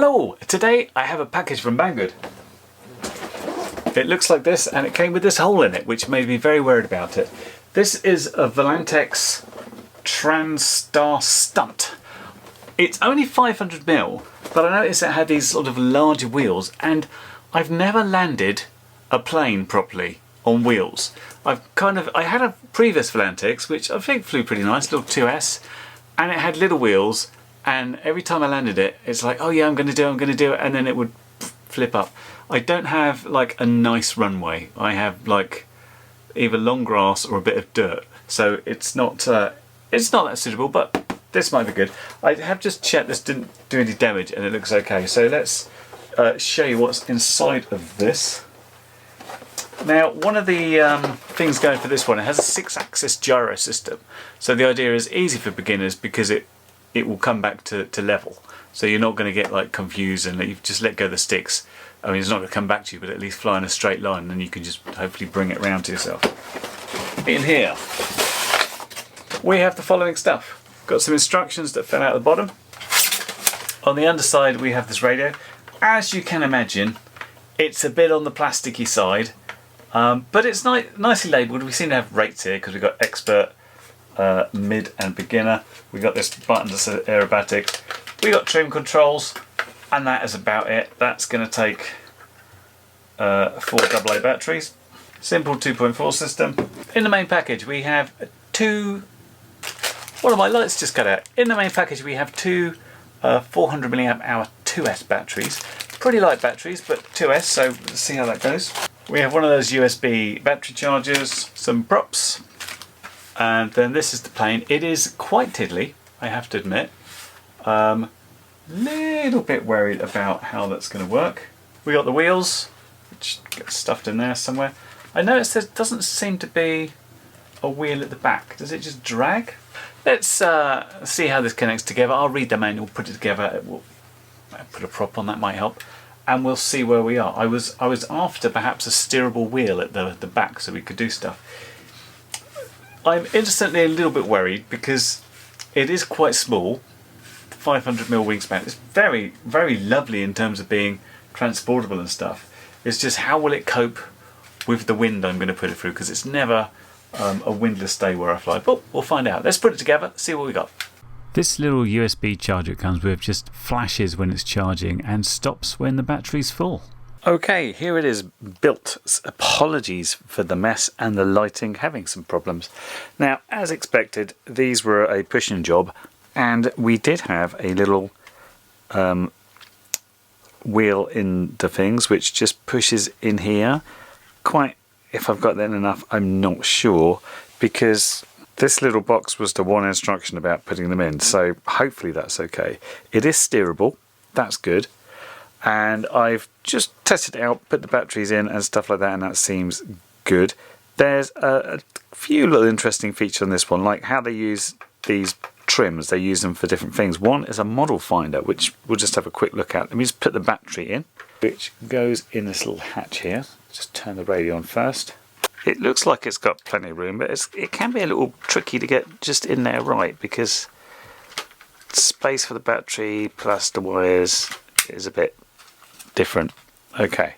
Hello! Today I have a package from Banggood. It looks like this, and it came with this hole in it, which made me very worried about it. This is a Volantex Trainstar Stunt. It's only 500mm, but I noticed it had these sort of larger wheels, and I've never landed a plane properly on wheels. I had a previous Volantex, which I think flew pretty nice, little 2S, and it had little wheels, and every time I landed it, it's like, oh yeah, I'm going to do it, and then it would flip up. I don't have like a nice runway. I have like either long grass or a bit of dirt, so it's not that suitable, but this might be good. I have just checked this didn't do any damage and it looks okay, so let's show you what's inside of this. Now, one of the things going for this one, it has a 6-axis gyro system, so the idea is easy for beginners because it will come back to level, so you're not going to get like confused and you just let go of the sticks. I mean, it's not going to come back to you, but at least fly in a straight line, and then you can just hopefully bring it round to yourself. In here we have the following stuff. Got some instructions that fell out the bottom. On the underside we have this radio. As you can imagine, it's a bit on the plasticky side, but it's nicely labelled. We seem to have rates here because we've got expert, mid and beginner. We've got this button that says aerobatic. We got trim controls, and that is about it. That's going to take 4 AA batteries. Simple 2.4 system. In the main package we have two... One of my lights just cut out. In the main package we have two 400 mAh 2S batteries. Pretty light batteries, but 2S, so let's see how that goes. We have one of those USB battery chargers, some props, and then this is the plane. It is quite tiddly, I have to admit. Little bit worried about how that's going to work. We got the wheels, which get stuffed in there somewhere. I noticed there doesn't seem to be a wheel at the back. Does it just drag? Let's see how this connects together. I'll read the manual, put it together. We'll put a prop on, that might help, and we'll see where we are. I was after perhaps a steerable wheel at the back so we could do stuff. I'm instantly a little bit worried because it is quite small. 500mm wingspan. It's very, very lovely in terms of being transportable and stuff. It's just how will it cope with the wind I'm going to put it through, because it's never a windless day where I fly. But we'll find out. Let's put it together, see what we got. This little USB charger it comes with just flashes when it's charging and stops when the battery's full. Okay, here it is built. Apologies for the mess and the lighting having some problems. Now, as expected, these were a pushing job, and we did have a little wheel in the things which just pushes in here. Quite, if I've got that enough, I'm not sure, because this little box was the one instruction about putting them in, so hopefully that's okay. It is steerable, that's good, and I've just tested it out, put the batteries in and stuff like that, and that seems good. There's a few little interesting features on this one, like how they use these trims. They use them for different things. One is a model finder, which we'll just have a quick look at. Let me just put the battery in, which goes in this little hatch here. Just turn the radio on first. It looks like it's got plenty of room, but it can be a little tricky to get just in there right, because space for the battery plus the wires is a bit different. Okay.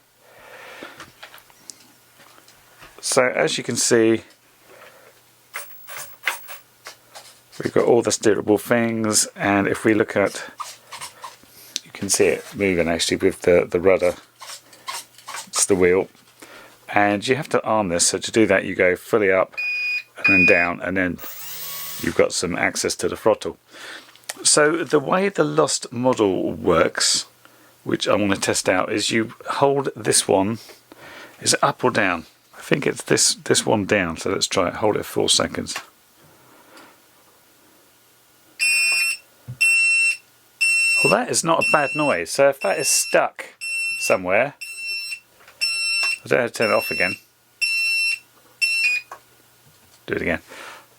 So as you can see, we've got all the steerable things, and if we look at, you can see it moving actually with the rudder. It's the wheel, and you have to arm this, so to do that you go fully up and then down, and then you've got some access to the throttle. So the way the Lost model works, which I want to test out, is you hold this one. Is it up or down? I think it's this one down, so let's try it. Hold it 4 seconds. Well, that is not a bad noise. So if that is stuck somewhere, I don't have to turn it off again. Do it again.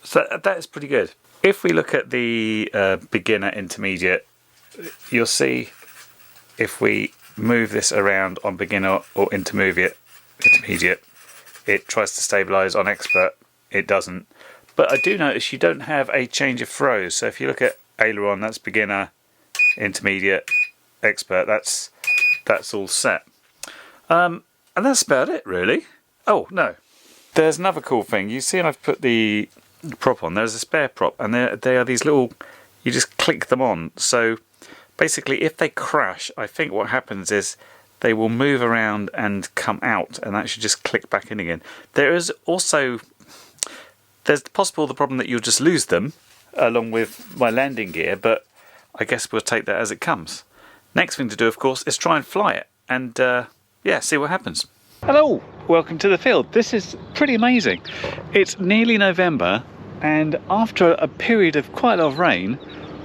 So that is pretty good. If we look at the beginner intermediate, you'll see if we move this around on beginner or intermediate, it tries to stabilize. On expert, it doesn't. But I do notice you don't have a change of throws. So if you look at aileron, that's beginner, intermediate, expert, that's all set. And that's about it, really. Oh, no. There's another cool thing. You see I've put the prop on. There's a spare prop, and they are these little... You just click them on. So basically, if they crash, I think what happens is they will move around and come out, and that should just click back in again. There's possible the problem that you'll just lose them along with my landing gear, but I guess we'll take that as it comes. Next thing to do, of course, is try and fly it and yeah, see what happens. Hello, welcome to the field. This is pretty amazing. It's nearly November, and after a period of quite a lot of rain,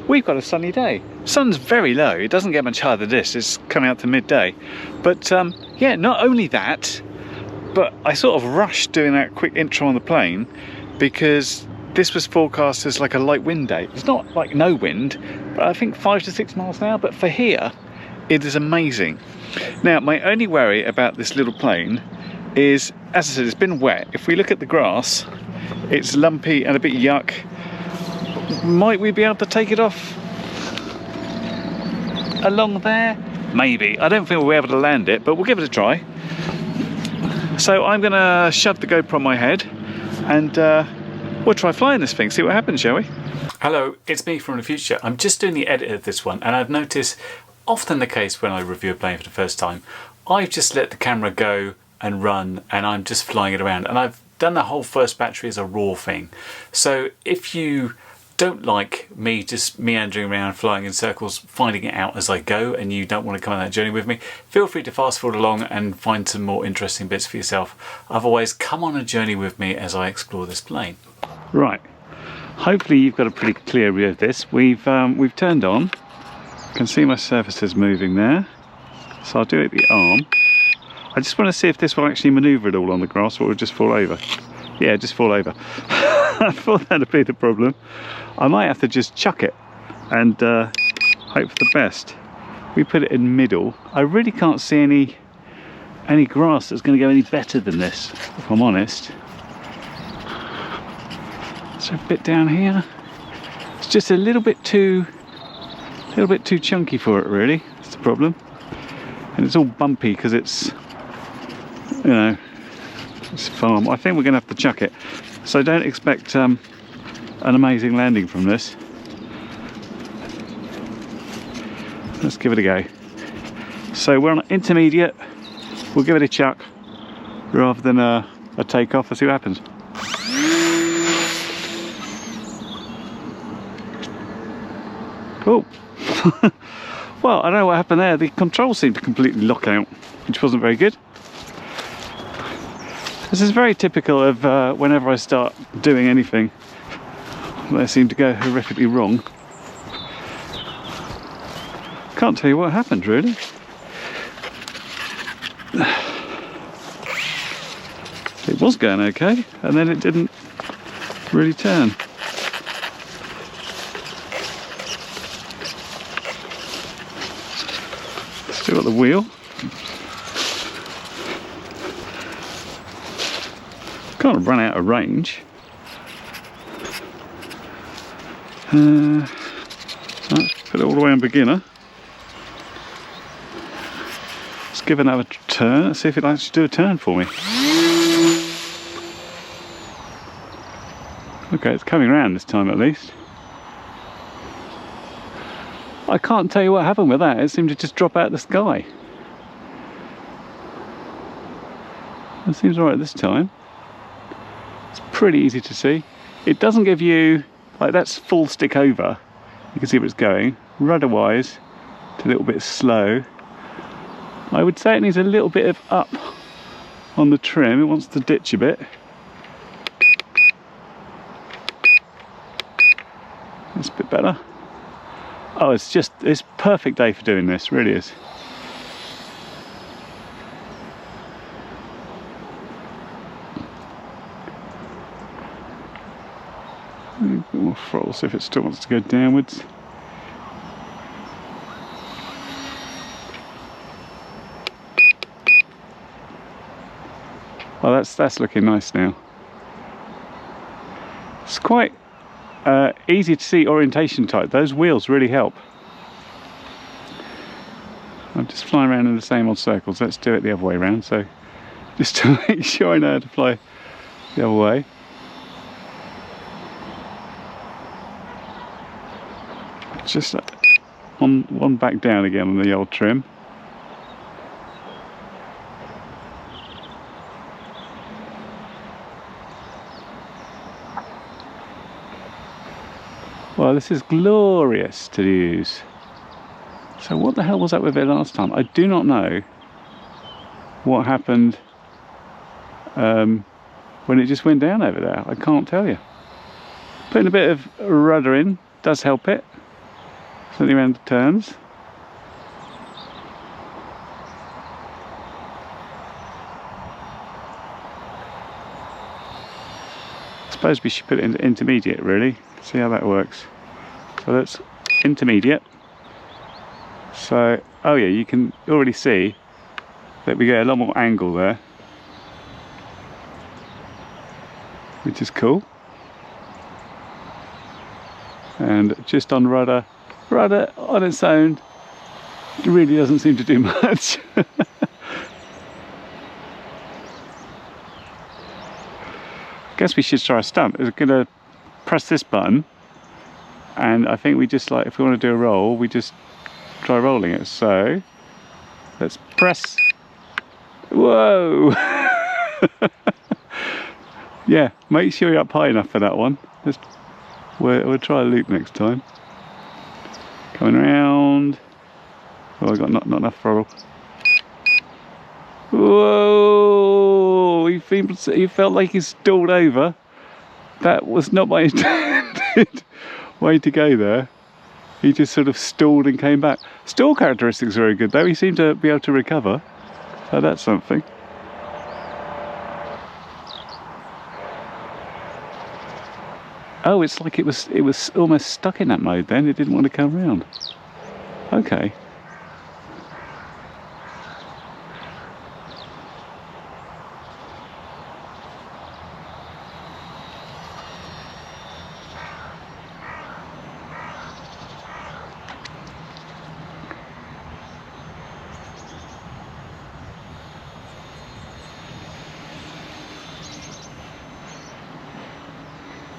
we've got a sunny day. Sun's very low, it doesn't get much higher than this, it's coming out to midday. But yeah, not only that, but I sort of rushed doing that quick intro on the plane because this was forecast as like a light wind day. It's not like no wind, but I think 5 to 6 miles an hour, but for here, it is amazing. Now, my only worry about this little plane is, as I said, it's been wet. If we look at the grass, it's lumpy and a bit yuck. Might we be able to take it off along there? Maybe. I don't think we'll be able to land it, but we'll give it a try. So I'm going to shove the GoPro on my head and we'll try flying this thing, see what happens, shall we? Hello, it's me from the future. I'm just doing the edit of this one, and I've noticed, often the case when I review a plane for the first time, I've just let the camera go and run, and I'm just flying it around, and I've done the whole first battery as a raw thing. So if you don't like me just meandering around, flying in circles, finding it out as I go, and you don't want to come on that journey with me, feel free to fast forward along and find some more interesting bits for yourself. Otherwise, come on a journey with me as I explore this plane. Right, hopefully you've got a pretty clear view of this. We've turned on. You can see my surfaces moving there. So I'll do it with the arm. I just want to see if this will actually manoeuvre at all on the grass, or it will just fall over. Yeah, just fall over. I thought that'd be the problem. I might have to just chuck it and hope for the best. We put it in middle. I really can't see any grass that's going to go any better than this, if I'm honest. So a bit down here. It's just a little bit too chunky for it, really. That's the problem. And it's all bumpy because it's, you know, it's farm. I think we're going to have to chuck it. So don't expect an amazing landing from this. Let's give it a go. So we're on intermediate. We'll give it a chuck rather than a takeoff. Let's see what happens. Cool. Well, I don't know what happened there. The controls seemed to completely lock out, which wasn't very good. This is very typical of whenever I start doing anything, they seem to go horrifically wrong. Can't tell you what happened, really. It was going okay, and then it didn't really turn. Still got the wheel. Kind of run out of range. Let's put it all the way on beginner. Let's give it another turn. Let's see if it'll actually do a turn for me. Okay, it's coming around this time at least. I can't tell you what happened with that. It seemed to just drop out of the sky. It seems alright this time. It's pretty easy to see. It doesn't give you, like, that's full stick over. You can see where it's going. Rudder wise, it's a little bit slow. I would say it needs a little bit of up on the trim. It wants to ditch a bit. That's a bit better. Oh, it's perfect day for doing this, really is. A bit more throttle, see if it still wants to go downwards. Well, that's looking nice now. It's quite easy to see orientation type. Those wheels really help. I'm just flying around in the same old circles. Let's do it the other way around. So just to make sure I know how to fly the other way. Just one back down again on the old trim. Well, this is glorious to use. So what the hell was that with it last time? I do not know what happened when it just went down over there. I can't tell you. Putting a bit of rudder in does help it. Certainly around the turns. I suppose we should put it into intermediate, really. See how that works. So that's intermediate. So, oh yeah, you can already see that we get a lot more angle there, which is cool. And just on rudder on its own really doesn't seem to do much. Guess we should try a stunt. We're going to press this button, and I think we just, like, if we want to do a roll, we just try rolling it. So let's press. Whoa! Yeah, make sure you're up high enough for that one. We'll try a loop next time. Coming around. Oh, I got not enough throttle. Whoa! He felt like he stalled over. That was not my intended way to go there. He just sort of stalled and came back. Stall characteristics are very good though. He seemed to be able to recover. So that's something. Oh, it's like it was almost stuck in that mode then. It didn't want to come round. Okay.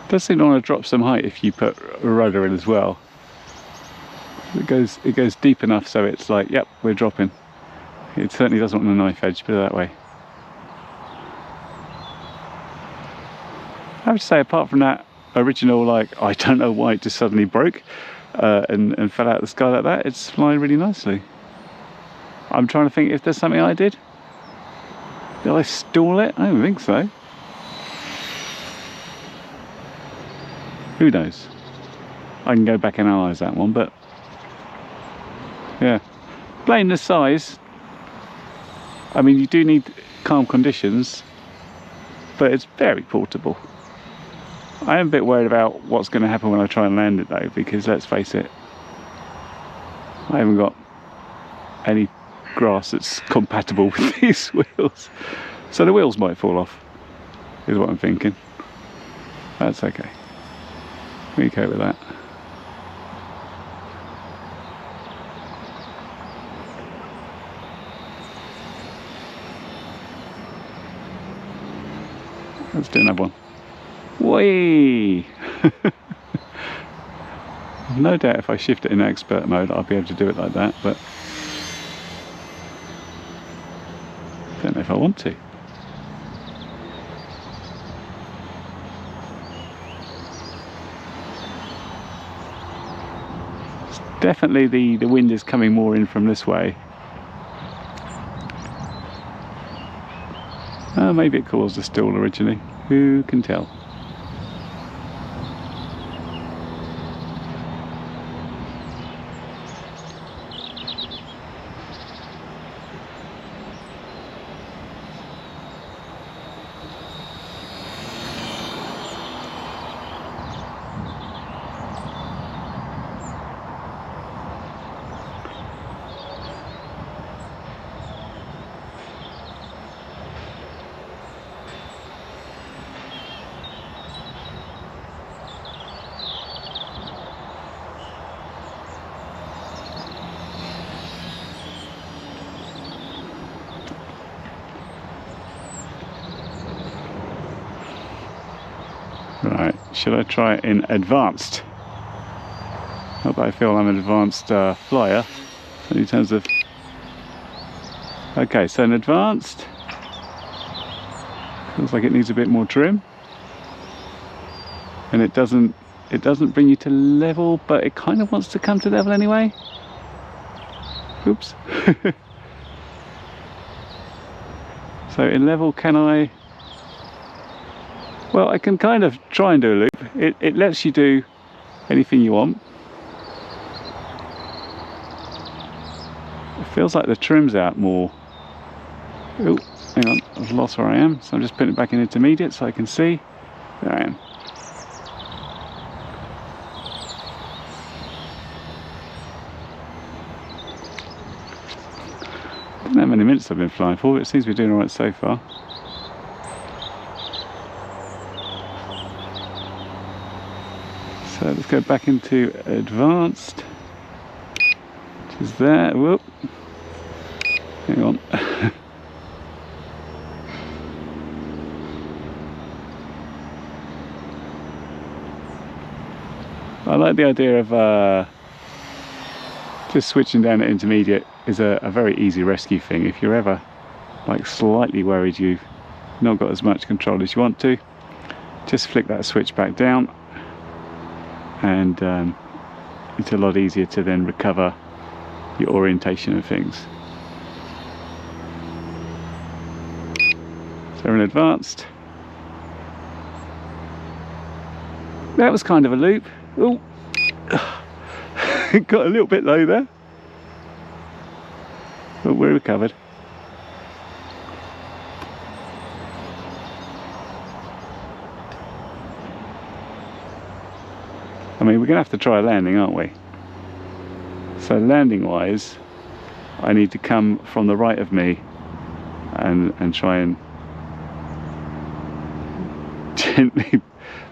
Does seem to want to drop some height if you put a rudder in as well. It goes deep enough so it's like, yep, we're dropping. It certainly doesn't want a knife edge, put it that way. I have to say, apart from that original, like, I don't know why it just suddenly broke and fell out of the sky like that, it's flying really nicely. I'm trying to think if there's something I did. Did I stall it? I don't think so. Who knows? I can go back and analyse that one, but yeah. Playing this size, I mean, you do need calm conditions, but it's very portable. I am a bit worried about what's going to happen when I try and land it though, because let's face it, I haven't got any grass that's compatible with these wheels. So the wheels might fall off, is what I'm thinking. That's okay. We go with that. Let's do another one. Whee! No doubt if I shift it in expert mode I'll be able to do it like that, but I don't know if I want to. Definitely the wind is coming more in from this way. Maybe it caused a stall originally. Who can tell? Right, should I try it in advanced? Not that I feel I'm an advanced flyer in terms of... Okay, so in advanced, feels like it needs a bit more trim, and it doesn't bring you to level, but it kind of wants to come to level anyway. Oops. So in level, can I... Well, I can kind of try and do a loop. It lets you do anything you want. It feels like the trim's out more. Oh, hang on, I've lost where I am, so I'm just putting it back in intermediate so I can see. There I am. I don't know how many minutes I've been flying for, but it seems to be doing alright so far. So let's go back into advanced, which is there. Whoop. Hang on. I like the idea of just switching down to intermediate is a very easy rescue thing. If you're ever like slightly worried you've not got as much control as you want to, just flick that switch back down, and it's a lot easier to then recover your orientation and things. So we're in advanced. That was kind of a loop. Oh, it got a little bit low there, but we're recovered. I mean, we're going to have to try a landing, aren't we? So landing wise, I need to come from the right of me and try and gently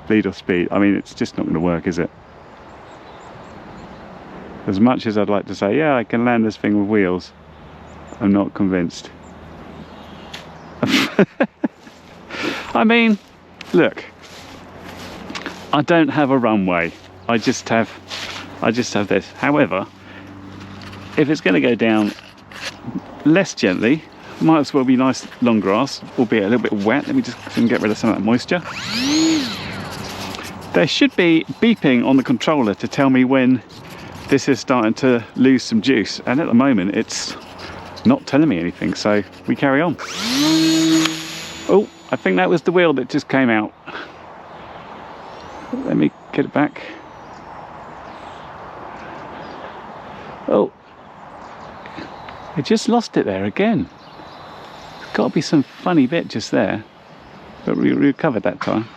bleed off speed. I mean, it's just not going to work, is it? As much as I'd like to say, yeah, I can land this thing with wheels, I'm not convinced. I mean, look, I don't have a runway. I just have this. However, if it's going to go down less gently, might as well be nice long grass, albeit a little bit wet. Let me just get rid of some of that moisture. There should be beeping on the controller to tell me when this is starting to lose some juice, and at the moment it's not telling me anything, so we carry on. Oh, I think that was the wheel that just came out. Let me get it back. Oh, I just lost it there again. There's got to be some funny bit just there, but we recovered that time.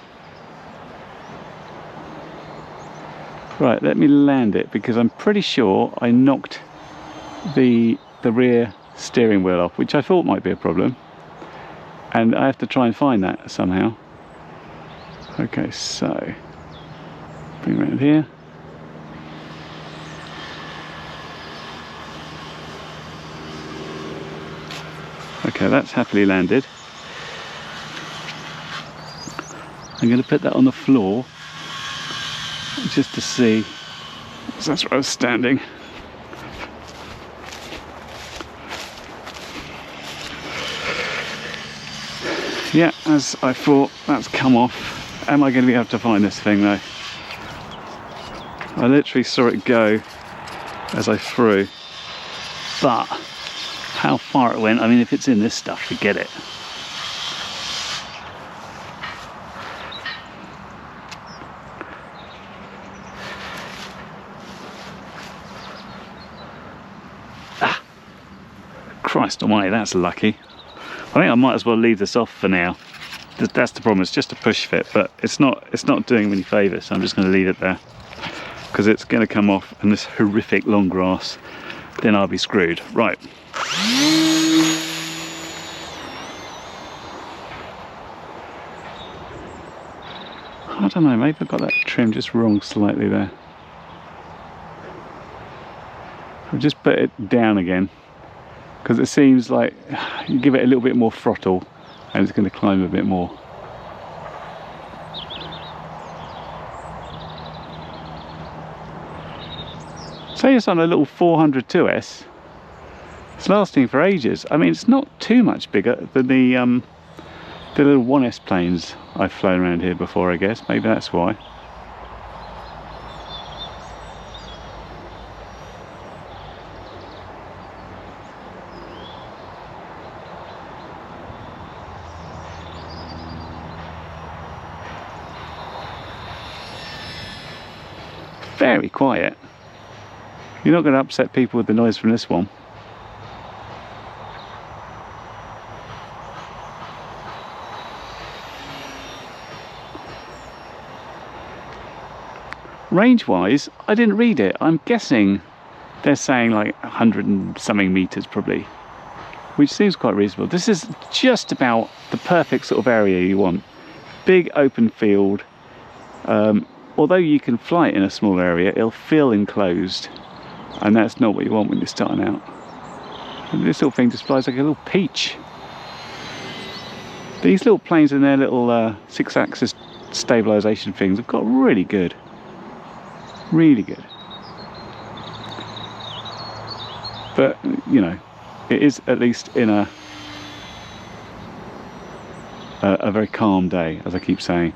Right, let me land it, because I'm pretty sure I knocked the rear steering wheel off, which I thought might be a problem, and I have to try and find that somehow. Okay, so bring it around here. Okay, that's happily landed. I'm going to put that on the floor just to see. So that's where I was standing. Yeah, as I thought, that's come off. Am I going to be able to find this thing though? I literally saw it go as I threw, but how far it went, I mean, if it's in this stuff, forget it. Ah, Christ almighty, that's lucky. I think I might as well leave this off for now. That's the problem, it's just a push fit, but it's not doing me any favours, so I'm just going to leave it there. Because it's going to come off in this horrific long grass, then I'll be screwed. Right. I don't know, maybe I've got that trim just wrong slightly there. I'll just put it down again, because it seems like you give it a little bit more throttle and it's going to climb a bit more. Say it's on a little 402S. It's lasting for ages. I mean, it's not too much bigger than the little 1S planes I've flown around here before, I guess. Maybe that's why. Very quiet. You're not going to upset people with the noise from this one. Range wise, I didn't read it. I'm guessing they're saying like 100 and something meters probably, which seems quite reasonable. This is just about the perfect sort of area you want. Big open field. Although you can fly it in a small area, it'll feel enclosed, and that's not what you want when you're starting out. And this little thing just flies like a little peach. These little planes and their little 6-axis stabilization things have got really good. Really good. But, you know, it is at least in a very calm day, as I keep saying.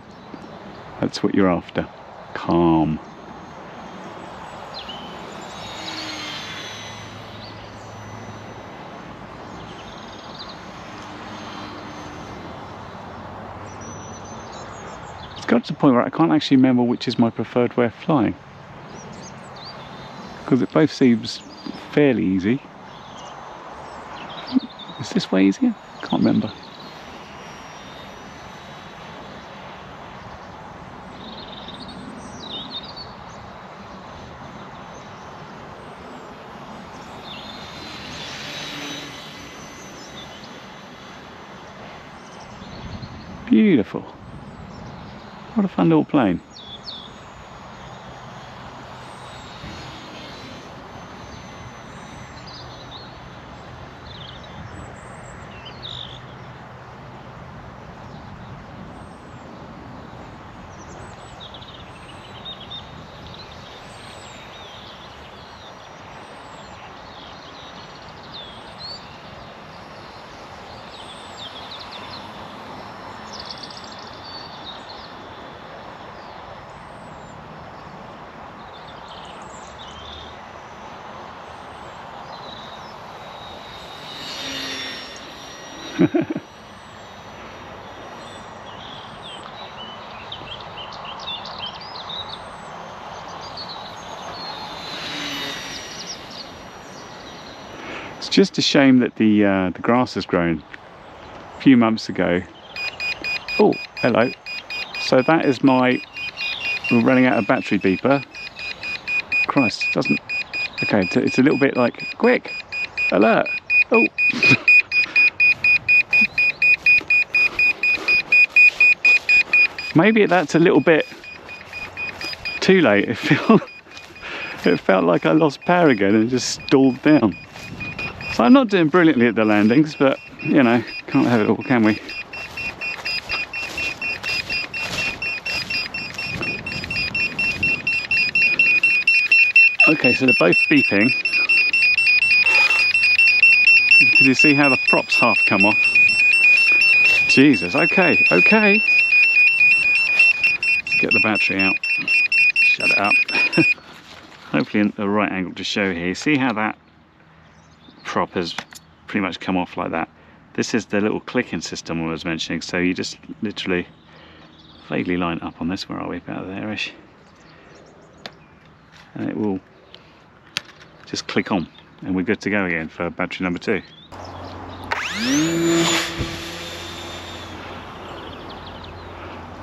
That's what you're after. Calm. It's got to the point where I can't actually remember which is my preferred way of flying, because it both seems fairly easy. Is this way easier? Can't remember. Beautiful. What a fun little plane. It's just a shame that the grass has grown a few months ago. Oh, hello. So that is my... We're running out of battery beeper. Christ, doesn't... Okay, it's a little bit like... Quick! Alert! Oh! Maybe that's a little bit too late. It felt like I lost power again and just stalled down. So I'm not doing brilliantly at the landings, but you know, can't have it all, can we? Okay, so they're both beeping. Can you see how the props half come off? Jesus, okay. Let's get the battery out. Shut it up. Hopefully in the right angle to show here. See how that prop has pretty much come off like that. This is the little clicking system I was mentioning, so you just literally vaguely line up on this. Where are we? About there-ish. And it will just click on, and we're good to go again for battery number 2.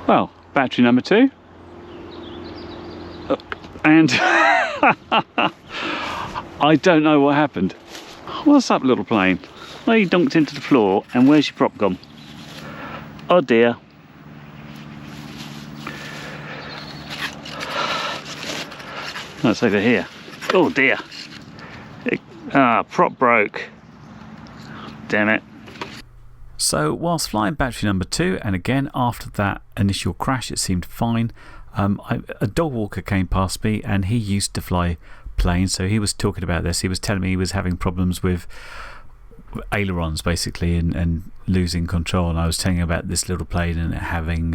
Well, battery number 2. And I don't know what happened. What's up, little plane? Well, you dunked into the floor, and where's your prop gone? Oh dear. That's over here. Oh dear. Prop broke. Damn it. So whilst flying battery number 2, and again after that initial crash it seemed fine, a dog walker came past me, and he used to fly plane, so he was talking about this. He was telling me he was having problems with ailerons basically and losing control, and I was telling him about this little plane and it having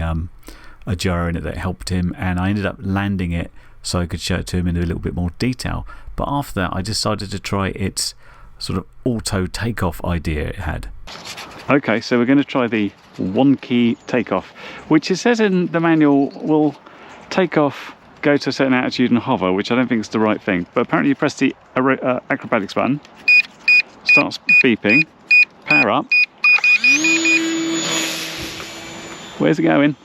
a gyro in it that helped him, and I ended up landing it so I could show it to him in a little bit more detail. But after that I decided to try its sort of auto takeoff idea it had. Okay, so we're going to try the one key takeoff, which it says in the manual will take off, go to a certain altitude and hover, which I don't think is the right thing, but apparently you press the acrobatics button, starts beeping, power up. Where's it going?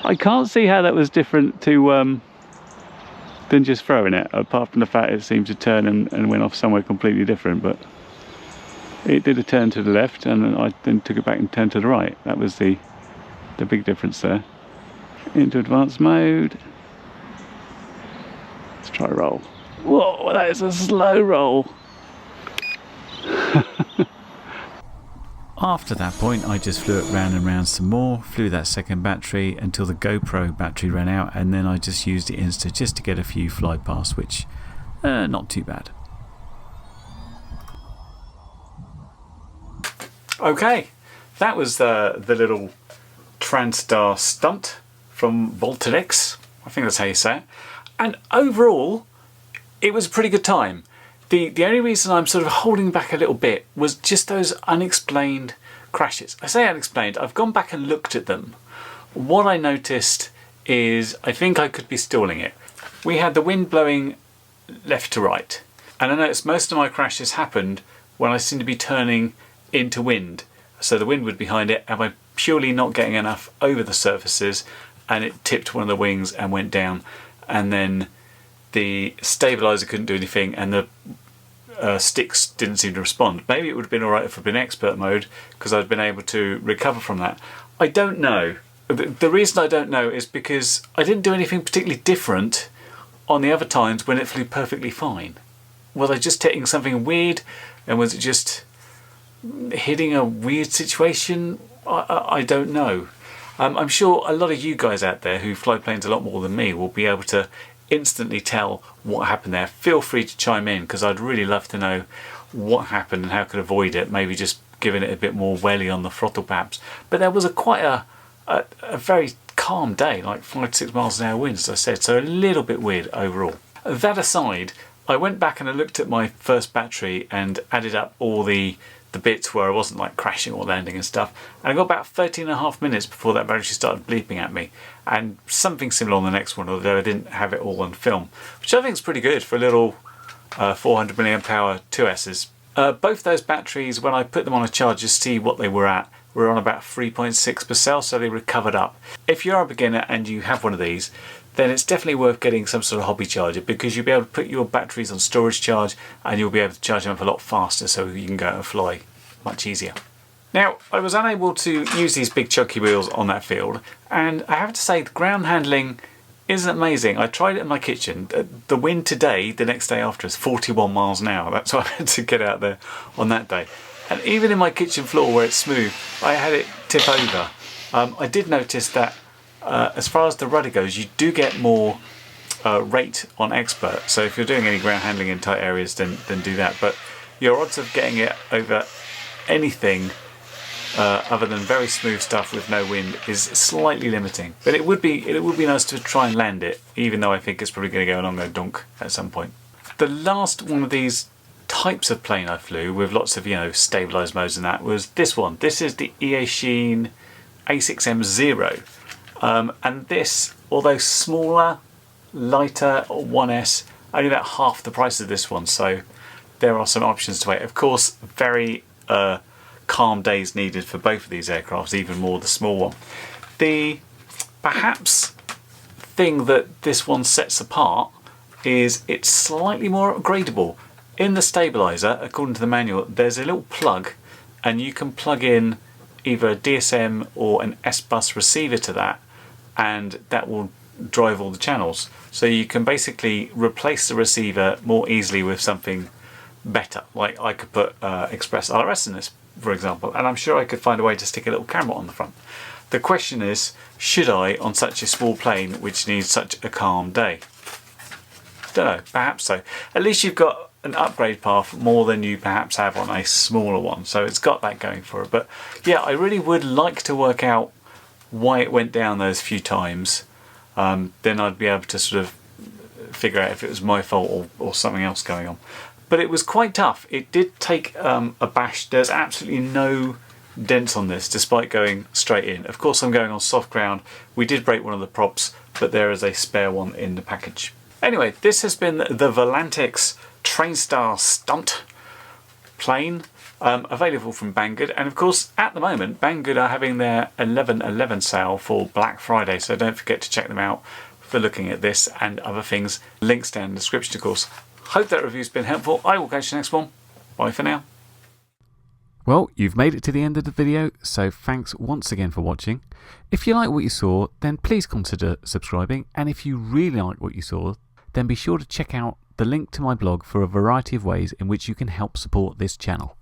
I can't see how that was different to than just throwing it, apart from the fact it seemed to turn and went off somewhere completely different. But it did a turn to the left, and I then took it back and turned to the right. That was the big difference there. Into advanced mode. Let's try a roll. Whoa, that is a slow roll. After that point I just flew it round and round some more, flew that second battery until the GoPro battery ran out, and then I just used it Insta just to get a few fly pasts, which not too bad. Okay, that was the little Transtar Stunt from Voltanex, I think that's how you say it, and overall it was a pretty good time. The only reason I'm sort of holding back a little bit was just those unexplained crashes. I say unexplained, I've gone back and looked at them. What I noticed is I think I could be stalling it. We had the wind blowing left to right, and I noticed most of my crashes happened when I seemed to be turning into wind. So the wind was behind it and I'm purely not getting enough over the surfaces, and it tipped one of the wings and went down, and then the stabilizer couldn't do anything and the sticks didn't seem to respond. Maybe it would have been alright if I'd been expert mode, because I'd been able to recover from that. I don't know. The reason I don't know is because I didn't do anything particularly different on the other times when it flew perfectly fine. Was I just hitting something weird, and was it just hitting a weird situation? I don't know. I'm sure a lot of you guys out there who fly planes a lot more than me will be able to instantly tell what happened there. Feel free to chime in, because I'd really love to know what happened and how I could avoid it. Maybe just giving it a bit more welly on the throttle perhaps. But there was quite a very calm day, like 5 to 6 miles an hour winds, as I said, so a little bit weird overall. That aside, I went back and I looked at my first battery and added up all the bits where I wasn't like crashing or landing and stuff, and I got about 13.5 minutes before that battery started bleeping at me, and something similar on the next one, although I didn't have it all on film, which I think is pretty good for a little 400 milliamp hour 2Ss. Both those batteries, when I put them on a charge to see what they were at, were on about 3.6 per cell, so they recovered up. If you're a beginner and you have one of these, then it's definitely worth getting some sort of hobby charger, because you'll be able to put your batteries on storage charge and you'll be able to charge them up a lot faster, so you can go and fly much easier. Now, I was unable to use these big chunky wheels on that field, and I have to say the ground handling isn't amazing. I tried it in my kitchen. The wind today, the next day after, is 41 miles an hour. That's what I had to get out there on that day. And even in my kitchen floor where it's smooth, I had it tip over. I did notice that as far as the rudder goes, you do get more rate on expert. So if you're doing any ground handling in tight areas, then do that. But your odds of getting it over anything other than very smooth stuff with no wind is slightly limiting. But it would be nice to try and land it, even though I think it's probably going to go along a donk at some point. The last one of these types of plane I flew with lots of stabilised modes and that was this one. This is the Eachine A6M0. And this, although smaller, lighter 1S, only about half the price of this one, so there are some options to it. Of course, very calm days needed for both of these aircrafts, even more the small one. The perhaps thing that this one sets apart is it's slightly more upgradable. In the stabiliser, according to the manual, there's a little plug, and you can plug in either a DSM or an S-Bus receiver to that, and that will drive all the channels. So you can basically replace the receiver more easily with something better. Like I could put Express RS in this, for example, and I'm sure I could find a way to stick a little camera on the front. The question is, should I on such a small plane which needs such a calm day? don't know, perhaps so. At least you've got an upgrade path more than you perhaps have on a smaller one, so it's got that going for it. But yeah, I really would like to work out why it went down those few times. Then I'd be able to sort of figure out if it was my fault or something else going on. But it was quite tough. It did take a bash. There's absolutely no dents on this despite going straight in. Of course I'm going on soft ground. We did break one of the props, but there is a spare one in the package. Anyway, this has been the Volantex Trainstar Stunt plane, available from Banggood. And of course, at the moment, Banggood are having their 11/11 sale for Black Friday, so don't forget to check them out for looking at this and other things. Links down in the description, of course. Hope that review's been helpful. I will catch you next one. Bye for now. Well, you've made it to the end of the video, so thanks once again for watching. If you like what you saw, then please consider subscribing, and if you really like what you saw, then be sure to check out the link to my blog for a variety of ways in which you can help support this channel.